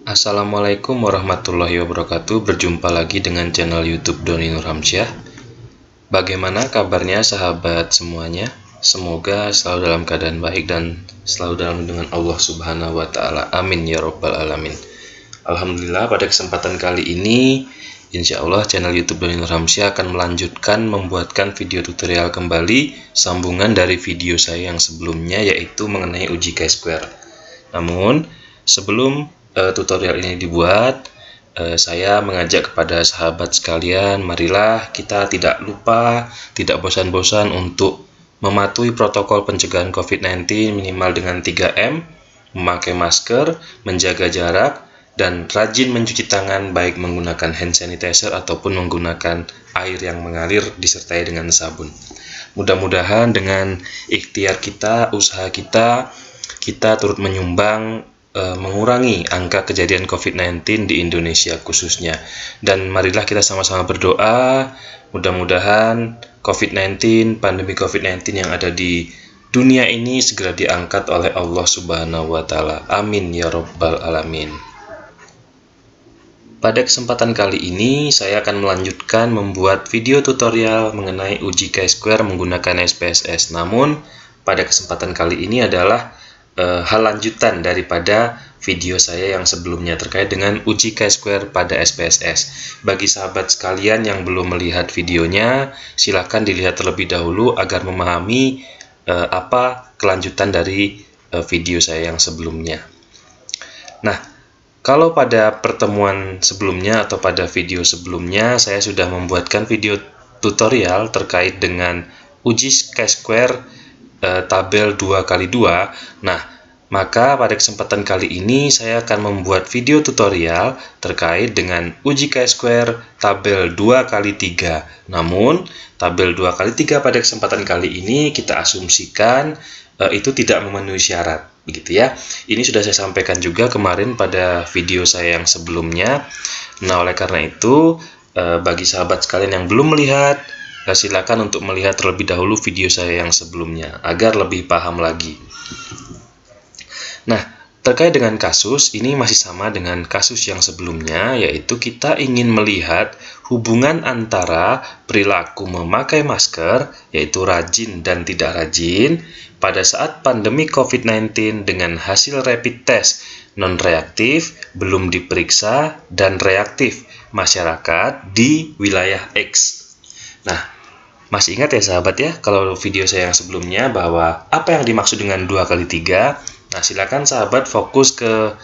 Assalamualaikum warahmatullahi wabarakatuh. Berjumpa lagi dengan channel YouTube Doni Nurhamsyah. Bagaimana kabarnya sahabat semuanya? Semoga selalu dalam keadaan baik dan selalu dalam lindungan Allah Subhanahu wa taala. Amin ya rabbal alamin. Alhamdulillah, pada kesempatan kali ini insya Allah channel YouTube Doni Nurhamsyah akan melanjutkan membuatkan video tutorial kembali sambungan dari video saya yang sebelumnya, yaitu mengenai uji chi-square. Namun sebelum tutorial ini dibuat, saya mengajak kepada sahabat sekalian, marilah kita tidak lupa, tidak bosan-bosan untuk mematuhi protokol pencegahan COVID-19 minimal dengan 3M, memakai masker, menjaga jarak, dan rajin mencuci tangan baik menggunakan hand sanitizer ataupun menggunakan air yang mengalir disertai dengan sabun. Mudah-mudahan dengan ikhtiar kita, usaha kita turut menyumbang mengurangi angka kejadian COVID-19 di Indonesia khususnya. Dan marilah kita sama-sama berdoa, mudah-mudahan COVID-19, pandemi COVID-19 yang ada di dunia ini segera diangkat oleh Allah Subhanahu wa taala. Amin ya rabbal alamin. Pada kesempatan kali ini saya akan melanjutkan membuat video tutorial mengenai uji chi-square menggunakan SPSS. Namun pada kesempatan kali ini adalah hal lanjutan daripada video saya yang sebelumnya terkait dengan uji chi-square pada SPSS. Bagi sahabat sekalian yang belum melihat videonya, silahkan dilihat terlebih dahulu agar memahami apa kelanjutan dari video saya yang sebelumnya. Nah, kalau pada pertemuan sebelumnya atau pada video sebelumnya saya sudah membuatkan video tutorial terkait dengan uji chi-square tabel 2x2. Nah, maka pada kesempatan kali ini saya akan membuat video tutorial terkait dengan uji chi-square tabel 2x3. Namun, tabel 2x3 pada kesempatan kali ini kita asumsikan itu tidak memenuhi syarat, begitu ya. Ini sudah saya sampaikan juga kemarin pada video saya yang sebelumnya. Nah, oleh karena itu, bagi sahabat sekalian yang belum melihat, silakan untuk melihat terlebih dahulu video saya yang sebelumnya agar lebih paham lagi. Nah, terkait dengan kasus ini masih sama dengan kasus yang sebelumnya, yaitu kita ingin melihat hubungan antara perilaku memakai masker, yaitu rajin dan tidak rajin, pada saat pandemi COVID-19 dengan hasil rapid test non-reaktif, belum diperiksa, dan reaktif masyarakat di wilayah X. Nah, masih ingat ya sahabat ya, kalau video saya yang sebelumnya bahwa apa yang dimaksud dengan 2x3? Nah, silakan sahabat fokus ke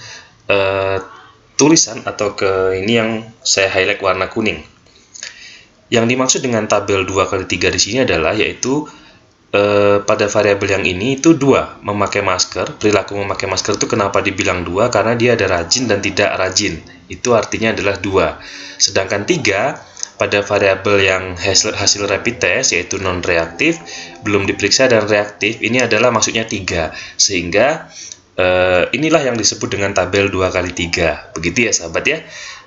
tulisan atau ke ini yang saya highlight warna kuning. Yang dimaksud dengan tabel 2x3 di sini adalah yaitu pada variabel yang ini itu 2, memakai masker. Perilaku memakai masker itu kenapa dibilang 2? Karena dia ada rajin dan tidak rajin. Itu artinya adalah 2. Sedangkan 3 pada variabel yang hasil rapid test yaitu non-reaktif, belum diperiksa, dan reaktif, ini adalah maksudnya 3. Sehingga inilah yang disebut dengan tabel 2x3. Begitu ya sahabat ya.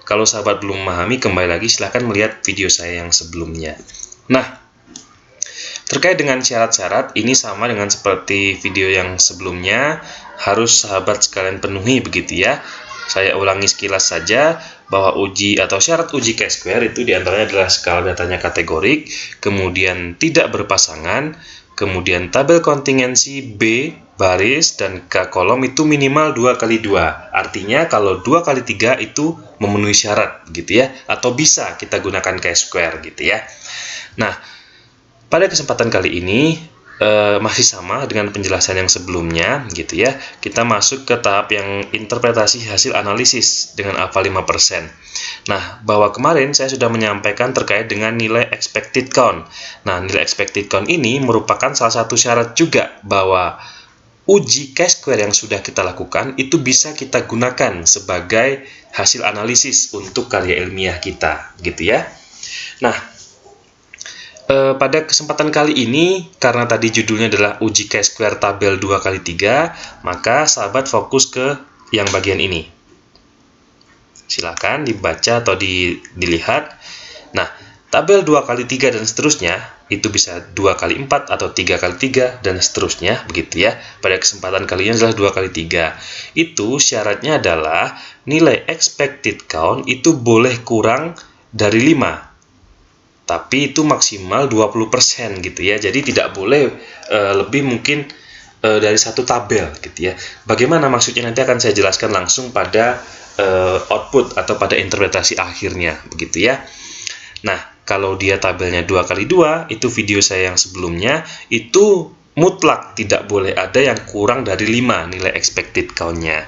Kalau sahabat belum memahami, kembali lagi silahkan melihat video saya yang sebelumnya. Nah, terkait dengan syarat-syarat, ini sama dengan seperti video yang sebelumnya, harus sahabat sekalian penuhi, begitu ya. Saya ulangi sekilas saja bahwa uji atau syarat uji chi-square itu diantaranya adalah skala datanya kategorik, kemudian tidak berpasangan, kemudian tabel kontingensi B baris dan K kolom itu minimal 2x2. Artinya kalau 2x3 itu memenuhi syarat, gitu ya, atau bisa kita gunakan chi-square, gitu ya. Nah, pada kesempatan kali ini masih sama dengan penjelasan yang sebelumnya, gitu ya. Kita masuk ke tahap yang interpretasi hasil analisis dengan alfa 5%. Nah, bahwa kemarin saya sudah menyampaikan terkait dengan nilai expected count. Nah, nilai expected count ini merupakan salah satu syarat juga bahwa uji chi-square yang sudah kita lakukan itu bisa kita gunakan sebagai hasil analisis untuk karya ilmiah kita, gitu ya. Nah, pada kesempatan kali ini, karena tadi judulnya adalah uji chi-square tabel 2x3, maka sahabat fokus ke yang bagian ini. Silakan dibaca atau dilihat. Nah, tabel 2 kali 3 dan seterusnya, itu bisa 2 kali 4 atau 3 kali 3 dan seterusnya, begitu ya. Pada kesempatan kali ini adalah 2 kali 3. Itu syaratnya adalah nilai expected count itu boleh kurang dari 5. Tapi itu maksimal 20% gitu ya. Jadi tidak boleh lebih mungkin dari satu tabel gitu ya. Bagaimana maksudnya nanti akan saya jelaskan langsung pada output atau pada interpretasi akhirnya begitu ya. Nah, kalau dia tabelnya 2 kali 2, itu video saya yang sebelumnya, itu mutlak tidak boleh ada yang kurang dari 5 nilai expected count-nya.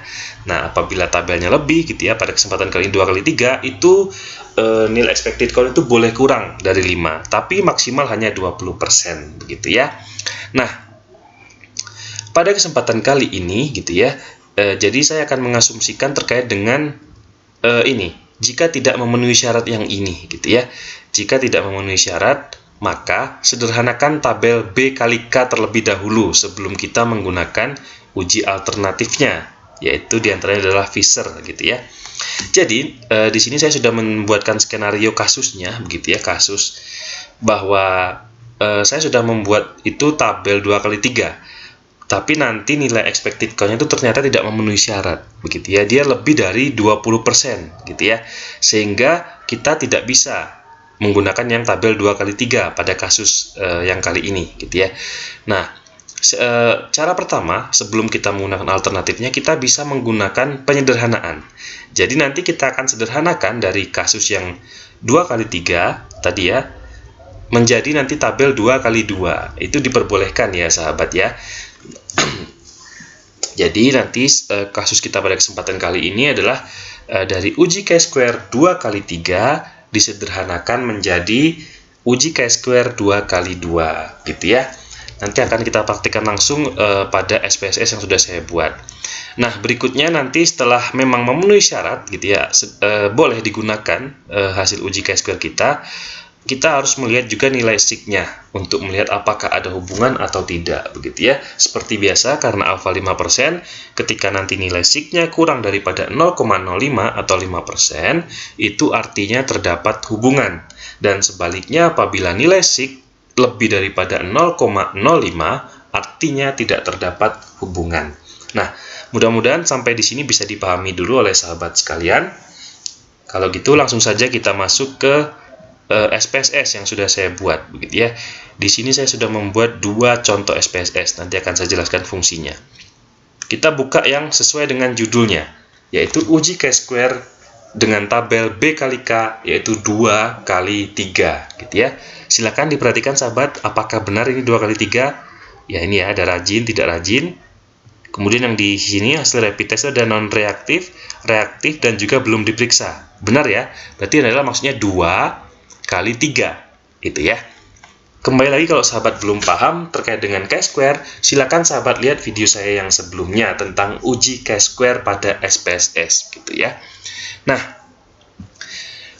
Nah, apabila tabelnya lebih gitu ya, pada kesempatan kali ini 2 kali 3, itu nilai expected count itu boleh kurang dari 5, tapi maksimal hanya 20%, begitu ya. Nah, pada kesempatan kali ini gitu ya, jadi saya akan mengasumsikan terkait dengan ini, jika tidak memenuhi syarat yang ini gitu ya. Jika tidak memenuhi syarat, maka sederhanakan tabel B kali K terlebih dahulu sebelum kita menggunakan uji alternatifnya, yaitu diantaranya adalah Fisher gitu ya. Jadi di sini saya sudah membuatkan skenario kasusnya begitu ya, kasus bahwa saya sudah membuat itu tabel 2 kali 3. Tapi nanti nilai expected count-nya itu ternyata tidak memenuhi syarat, begitu ya. Dia lebih dari 20%, gitu ya. Sehingga kita tidak bisa menggunakan yang tabel 2 kali 3 pada kasus yang kali ini, gitu ya. Nah, cara pertama, sebelum kita menggunakan alternatifnya, kita bisa menggunakan penyederhanaan. Jadi nanti kita akan sederhanakan dari kasus yang 2 kali 3 tadi ya, menjadi nanti tabel 2 kali 2. Itu diperbolehkan ya, sahabat ya. Jadi nanti kasus kita pada kesempatan kali ini adalah dari uji chi-square 2 kali 3 disederhanakan menjadi uji chi-square 2 kali 2 gitu ya. Nanti akan kita praktikkan langsung pada SPSS yang sudah saya buat. Nah, berikutnya nanti setelah memang memenuhi syarat gitu ya, boleh digunakan hasil uji chi-square kita harus melihat juga nilai sig-nya untuk melihat apakah ada hubungan atau tidak begitu ya. Seperti biasa, karena alfa 5%, ketika nanti nilai sig-nya kurang daripada 0,05 atau 5%, itu artinya terdapat hubungan. Dan sebaliknya, apabila nilai sig lebih daripada 0,05, artinya tidak terdapat hubungan. Nah, mudah-mudahan sampai di sini bisa dipahami dulu oleh sahabat sekalian. Kalau gitu langsung saja kita masuk ke SPSS yang sudah saya buat begitu ya. Di sini saya sudah membuat 2 contoh SPSS, nanti akan saya jelaskan fungsinya. Kita buka yang sesuai dengan judulnya, yaitu uji chi-square dengan tabel B kali K, yaitu 2 kali 3 gitu ya. Silakan diperhatikan sahabat, apakah benar ini 2 kali 3? Ya ini ya, ada rajin, tidak rajin. Kemudian yang di sini hasil rapid test ada non-reaktif, reaktif, dan juga belum diperiksa. Benar ya? Berarti adalah maksudnya 2 kali 3 itu ya. Kembali lagi, kalau sahabat belum paham terkait dengan chi-square, silakan sahabat lihat video saya yang sebelumnya tentang uji chi-square pada SPSS gitu ya. Nah,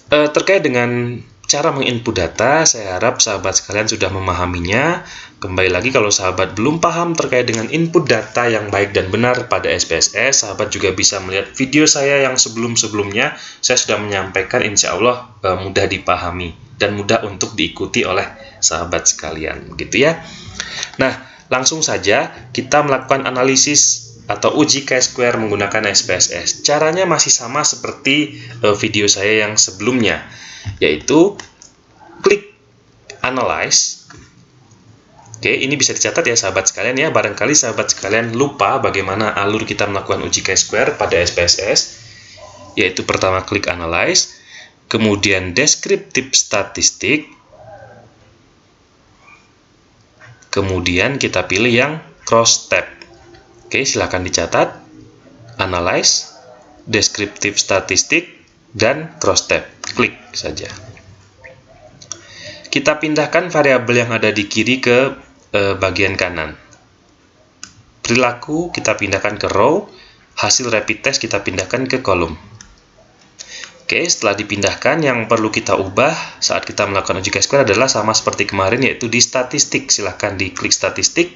terkait dengan cara menginput data, saya harap sahabat sekalian sudah memahaminya. Kembali lagi, kalau sahabat belum paham terkait dengan input data yang baik dan benar pada SPSS, sahabat juga bisa melihat video saya yang sebelum-sebelumnya. Saya sudah menyampaikan, insya Allah mudah dipahami dan mudah untuk diikuti oleh sahabat sekalian, gitu ya. Nah, langsung saja kita melakukan analisis atau uji chi-square menggunakan SPSS. Caranya masih sama seperti video saya yang sebelumnya, yaitu klik Analyze. Oke, ini bisa dicatat ya sahabat sekalian ya. Barangkali sahabat sekalian lupa bagaimana alur kita melakukan uji chi-square pada SPSS. Yaitu pertama klik Analyze, kemudian Descriptive Statistic, kemudian kita pilih yang Cross Tab. Oke, silakan dicatat. Analyze, Descriptive Statistic, dan Cross Tab. Klik saja. Kita pindahkan variabel yang ada di kiri ke bagian kanan. Perilaku kita pindahkan ke row, hasil rapid test kita pindahkan ke kolom. Oke, setelah dipindahkan, yang perlu kita ubah saat kita melakukan uji chi-square adalah sama seperti kemarin, yaitu di statistik. Silahkan diklik statistik,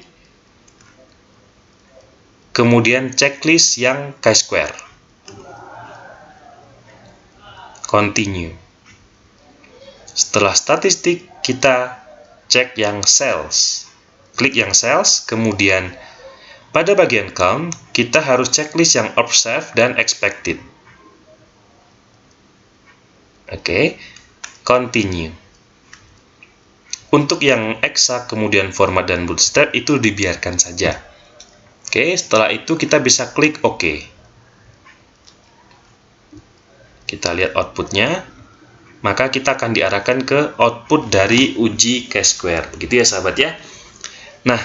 kemudian checklist yang chi-square, continue. Setelah statistik, kita cek yang cells. Klik yang cells, kemudian pada bagian count, kita harus checklist yang observed dan expected. Oke, continue. Untuk yang exact, kemudian format dan bootstrap itu dibiarkan saja. Oke, setelah itu kita bisa klik OK. Kita lihat outputnya, maka kita akan diarahkan ke output dari uji chi-square. Begitu ya sahabat ya. Nah,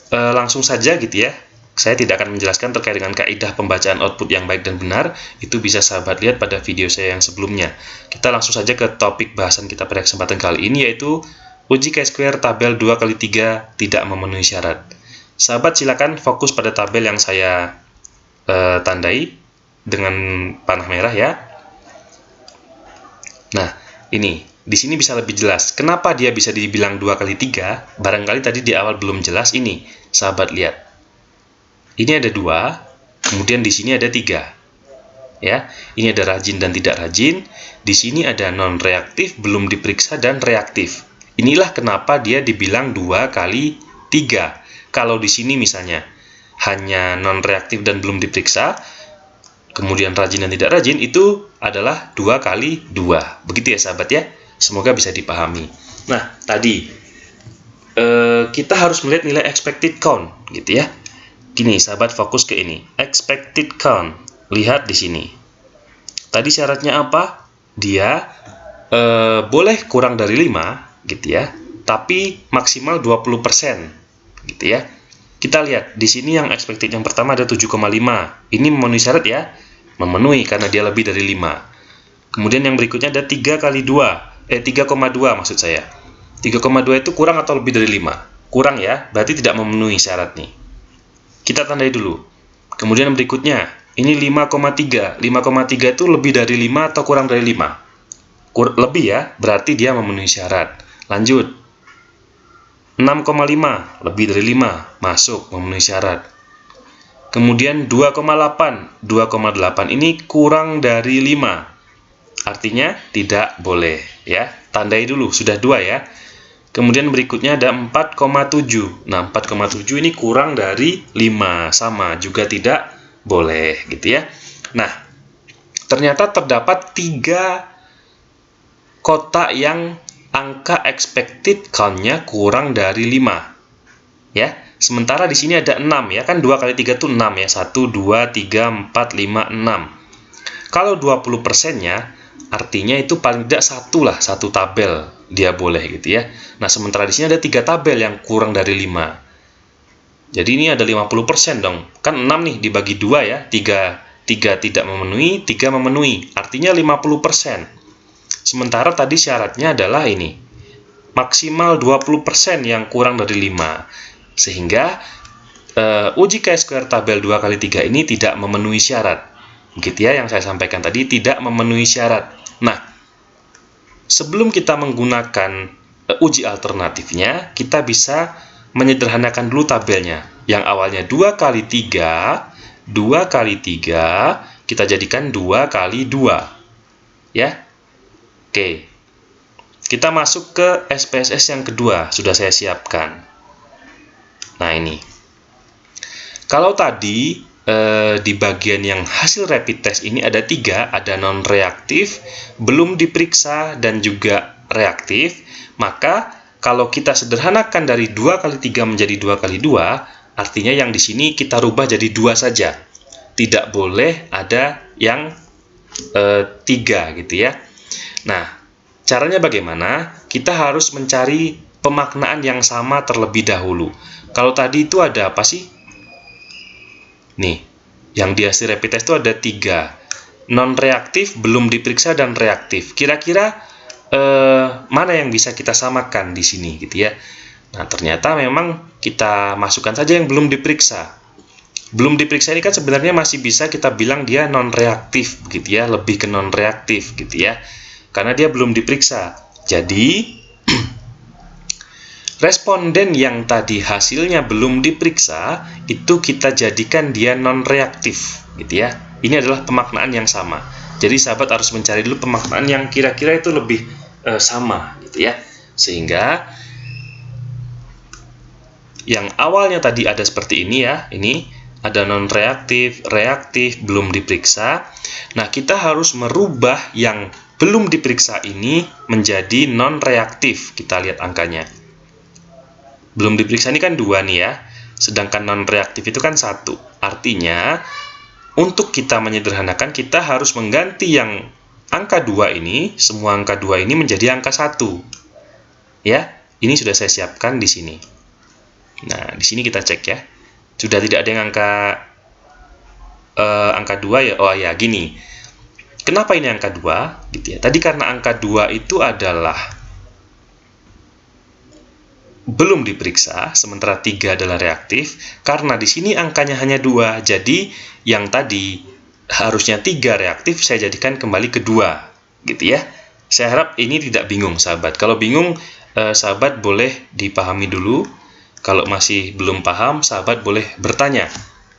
langsung saja gitu ya. Saya tidak akan menjelaskan terkait dengan kaidah pembacaan output yang baik dan benar. Itu bisa sahabat lihat pada video saya yang sebelumnya. Kita langsung saja ke topik bahasan kita pada kesempatan kali ini, yaitu uji chi-square tabel 2x3 tidak memenuhi syarat. Sahabat silakan fokus pada tabel yang saya tandai dengan panah merah ya. Nah, ini di sini bisa lebih jelas. Kenapa dia bisa dibilang 2x3? Barangkali tadi di awal belum jelas ini. Sahabat lihat. Ini ada 2, kemudian di sini ada 3. Ya, ini ada rajin dan tidak rajin. Di sini ada non-reaktif, belum diperiksa dan reaktif. Inilah kenapa dia dibilang 2x3. Kalau di sini misalnya hanya non-reaktif dan belum diperiksa, kemudian rajin dan tidak rajin, itu adalah 2x2. Begitu ya sahabat ya. Semoga bisa dipahami. Nah, tadi kita harus melihat nilai expected count gitu ya. Gini, sahabat fokus ke ini. Expected count. Lihat di sini. Tadi syaratnya apa? Dia boleh kurang dari 5 gitu ya. Tapi maksimal 20% gitu ya. Kita lihat di sini yang expected yang pertama ada 7,5. Ini memenuhi syarat ya. Memenuhi karena dia lebih dari 5. Kemudian yang berikutnya ada 3,2 maksud saya. 3,2 itu kurang atau lebih dari 5? Kurang ya, berarti tidak memenuhi syarat nih. Kita tandai dulu. Kemudian berikutnya, ini 5,3. 5,3 itu lebih dari 5 atau kurang dari 5? Lebih ya, berarti dia memenuhi syarat. Lanjut. 6,5, lebih dari 5, masuk, memenuhi syarat. Kemudian 2,8. 2,8 ini kurang dari 5. Artinya tidak boleh ya. Tandai dulu, sudah 2 ya. Kemudian berikutnya ada 4,7. Nah, 4,7 ini kurang dari 5, sama juga tidak boleh gitu ya. Nah, ternyata terdapat 3 kotak yang angka expected count-nya kurang dari 5. Ya. Sementara di sini ada 6 ya, kan 2x3 itu 6 ya. 1 2 3 4 5 6. Kalau 20%-nya artinya itu paling tidak satu tabel dia boleh gitu ya. Nah, sementara di sini ada 3 tabel yang kurang dari 5. Jadi ini ada 50% dong. Kan 6 nih dibagi 2 ya. 3 tidak memenuhi, 3 memenuhi. Artinya 50%. Sementara tadi syaratnya adalah ini. Maksimal 20% yang kurang dari 5. Sehingga uji chi-square tabel 2x3 ini tidak memenuhi syarat. Begitu ya yang saya sampaikan tadi, tidak memenuhi syarat. Nah, sebelum kita menggunakan uji alternatifnya, kita bisa menyederhanakan dulu tabelnya. Yang awalnya 2x3, 2x3, kita jadikan 2x2. Ya. Oke. Kita masuk ke SPSS yang kedua, sudah saya siapkan. Nah, ini. Kalau tadi di bagian yang hasil rapid test ini ada 3, ada non-reaktif, belum diperiksa, dan juga reaktif. Maka kalau kita sederhanakan dari 2x3 menjadi 2x2, artinya yang di sini kita rubah jadi 2 saja. Tidak boleh ada yang 3 gitu ya. Nah, caranya bagaimana? Kita harus mencari pemaknaan yang sama terlebih dahulu. Kalau tadi itu ada apa sih? Nih, yang di hasil rapid test itu ada 3. Non-reaktif, belum diperiksa, dan reaktif. Kira-kira mana yang bisa kita samakan di sini gitu ya. Nah, ternyata memang kita masukkan saja yang belum diperiksa. Belum diperiksa ini kan sebenarnya masih bisa kita bilang dia non-reaktif begitu ya, lebih ke non-reaktif gitu ya. Karena dia belum diperiksa. Jadi responden yang tadi hasilnya belum diperiksa, itu kita jadikan dia non-reaktif, gitu ya. Ini adalah pemaknaan yang sama. Jadi sahabat harus mencari dulu pemaknaan yang kira-kira itu lebih sama, gitu gitu ya. Sehingga yang awalnya tadi ada seperti ini ya, ini ada non-reaktif, reaktif, belum diperiksa. Nah, kita harus merubah yang belum diperiksa ini menjadi non-reaktif. Kita lihat angkanya. Belum diperiksa ini kan 2 nih ya, sedangkan non-reaktif itu kan 1. Artinya, untuk kita menyederhanakan, kita harus mengganti yang angka 2 ini, semua angka 2 ini menjadi angka 1. Ya, ini sudah saya siapkan di sini. Nah, di sini kita cek ya. Sudah tidak ada yang angka 2 ya. Oh ya, gini. Kenapa ini angka 2? Gitu ya. Tadi karena angka 2 itu adalah belum diperiksa, sementara 3 adalah reaktif. Karena di sini angkanya hanya 2, jadi yang tadi harusnya 3 reaktif, saya jadikan kembali ke 2, gitu ya. Saya harap ini tidak bingung, sahabat. Kalau bingung, sahabat boleh dipahami dulu. Kalau masih belum paham, sahabat boleh bertanya.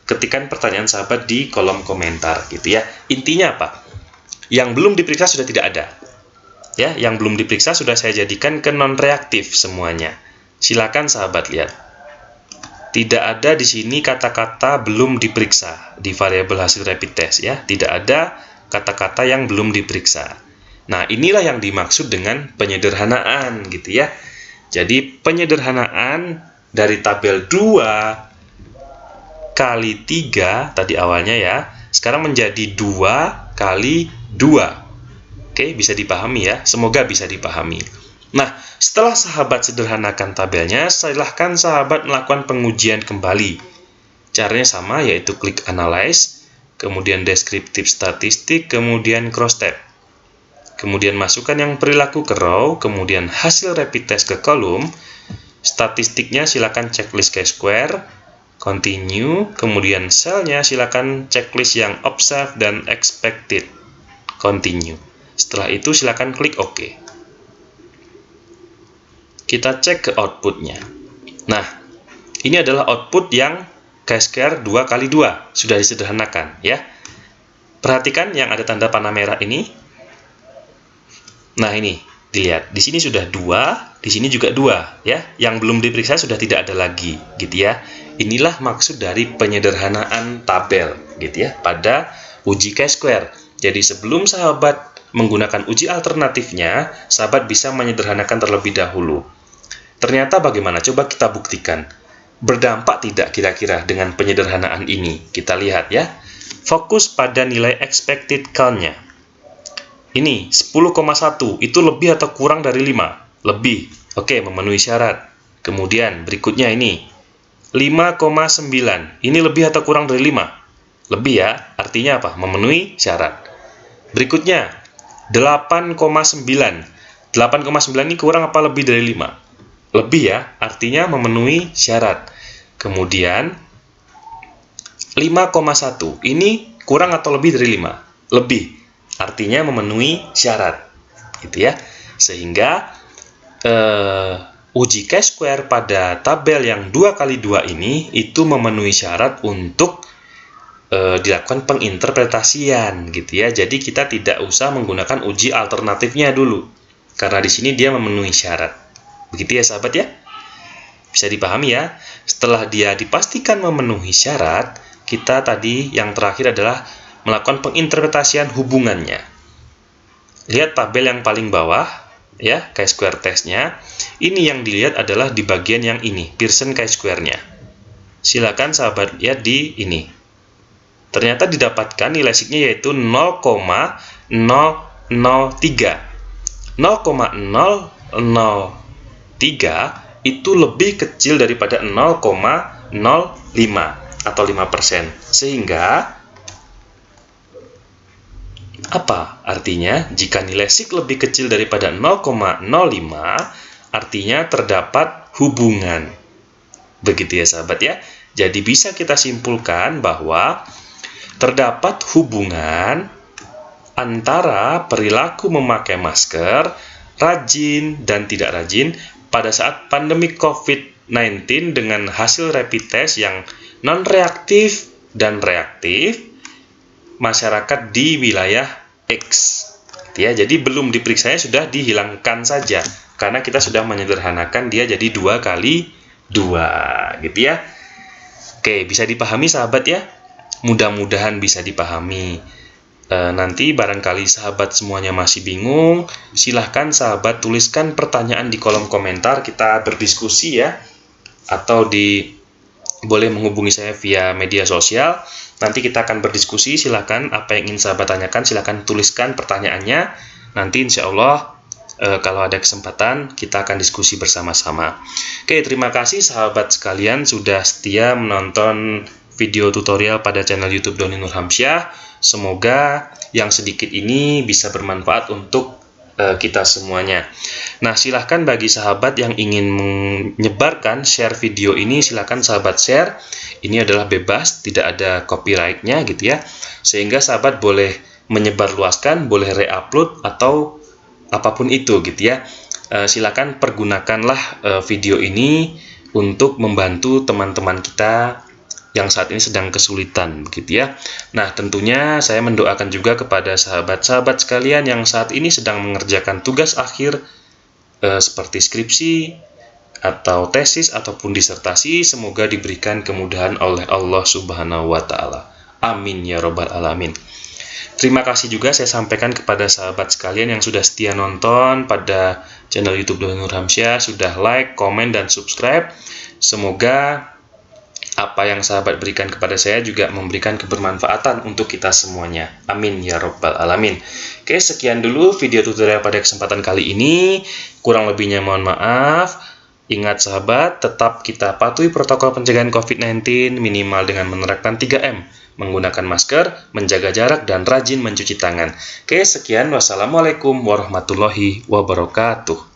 Ketikkan pertanyaan sahabat di kolom komentar, gitu ya. Intinya apa? Yang belum diperiksa sudah tidak ada. Ya, yang belum diperiksa sudah saya jadikan ke non-reaktif semuanya. Silakan sahabat lihat. Tidak ada di sini kata-kata belum diperiksa di variabel hasil rapid test ya. Tidak ada kata-kata yang belum diperiksa. Nah, inilah yang dimaksud dengan penyederhanaan gitu ya. Jadi, penyederhanaan dari tabel 2 kali 3 tadi awalnya ya, sekarang menjadi 2 kali 2. Oke, bisa dipahami ya. Semoga bisa dipahami. Nah, setelah sahabat sederhanakan tabelnya, silahkan sahabat melakukan pengujian kembali. Caranya sama, yaitu klik Analyze, kemudian Deskriptif Statistik, kemudian Cross Tab. Kemudian masukkan yang perilaku ke row, kemudian hasil rapid test ke kolom. Statistiknya silakan checklist chi-square, continue, kemudian selnya silakan checklist yang observed dan expected, continue. Setelah itu silakan klik OK. Kita cek ke outputnya. Nah, ini adalah output yang chi-square 2 kali 2. Sudah disederhanakan, ya. Perhatikan yang ada tanda panah merah ini. Nah, ini, dilihat. Di sini sudah 2, di sini juga 2, ya. Yang belum diperiksa sudah tidak ada lagi, gitu ya. Inilah maksud dari penyederhanaan tabel, gitu ya, pada uji chi-square. Jadi, sebelum sahabat menggunakan uji alternatifnya, sahabat bisa menyederhanakan terlebih dahulu. Ternyata bagaimana? Coba kita buktikan. Berdampak tidak kira-kira dengan penyederhanaan ini? Kita lihat ya. Fokus pada nilai expected count-nya. Ini 10,1. Itu lebih atau kurang dari 5? Lebih. Oke, memenuhi syarat. Kemudian berikutnya ini. 5,9. Ini lebih atau kurang dari 5? Lebih ya. Artinya apa? Memenuhi syarat. Berikutnya. 8,9. 8,9 ini kurang apa lebih dari 5? Lebih ya, artinya memenuhi syarat. Kemudian 5,1 ini kurang atau lebih dari 5? Lebih, artinya memenuhi syarat, gitu ya. Sehingga uji chi-square pada tabel yang 2 kali 2 ini itu memenuhi syarat untuk dilakukan penginterpretasian, gitu ya. Jadi kita tidak usah menggunakan uji alternatifnya dulu, karena di sini dia memenuhi syarat. Begitu ya sahabat ya. Bisa dipahami ya. Setelah dia dipastikan memenuhi syarat, kita tadi yang terakhir adalah melakukan penginterpretasian hubungannya. Lihat tabel yang paling bawah ya, chi-square testnya. Ini yang dilihat adalah di bagian yang ini, Pearson chi-square-nya. Silakan sahabat lihat di ini. Ternyata didapatkan nilai signya yaitu 0,003. 0,003 itu lebih kecil daripada 0,05 atau 5%. Sehingga apa artinya? Jika nilai sig lebih kecil daripada 0,05, artinya terdapat hubungan. Begitu ya sahabat ya. Jadi bisa kita simpulkan bahwa terdapat hubungan antara perilaku memakai masker, rajin dan tidak rajin pada saat pandemi COVID-19 dengan hasil rapid test yang non-reaktif dan reaktif masyarakat di wilayah X. Ya, jadi belum diperiksanya sudah dihilangkan saja. karena kita sudah menyederhanakan dia jadi 2 kali 2 gitu ya. Oke, bisa dipahami sahabat ya? Mudah-mudahan bisa dipahami. Nanti barangkali sahabat semuanya masih bingung, silahkan sahabat tuliskan pertanyaan di kolom komentar, kita berdiskusi ya. Atau boleh menghubungi saya via media sosial. Nanti kita akan berdiskusi, silahkan apa yang ingin sahabat tanyakan, silahkan tuliskan pertanyaannya. Nanti insya Allah kalau ada kesempatan kita akan diskusi bersama-sama. Oke, terima kasih sahabat sekalian sudah setia menonton video tutorial pada channel YouTube Doni Nurhamsyah. Semoga yang sedikit ini bisa bermanfaat untuk kita semuanya. Nah, silahkan bagi sahabat yang ingin menyebarkan share video ini, silahkan sahabat share. Ini adalah bebas, tidak ada copyright-nya gitu ya. Sehingga sahabat boleh menyebarluaskan, boleh re-upload atau apapun itu gitu ya. Silahkan pergunakanlah video ini untuk membantu teman-teman kita yang saat ini sedang kesulitan begitu ya. Nah, tentunya saya mendoakan juga kepada sahabat-sahabat sekalian yang saat ini sedang mengerjakan tugas akhir seperti skripsi atau tesis ataupun disertasi, semoga diberikan kemudahan oleh Allah Subhanahu wa taala. Amin ya robbal alamin. Terima kasih juga saya sampaikan kepada sahabat sekalian yang sudah setia nonton pada channel YouTube Doni Nurhamsyah, sudah like, komen, dan subscribe. Semoga apa yang sahabat berikan kepada saya juga memberikan kebermanfaatan untuk kita semuanya. Amin ya robbal alamin. Oke, sekian dulu video tutorial pada kesempatan kali ini. Kurang lebihnya mohon maaf. Ingat sahabat, tetap kita patuhi protokol pencegahan COVID-19 minimal dengan menerapkan 3M. Menggunakan masker, menjaga jarak, dan rajin mencuci tangan. Oke, sekian. Wassalamualaikum warahmatullahi wabarakatuh.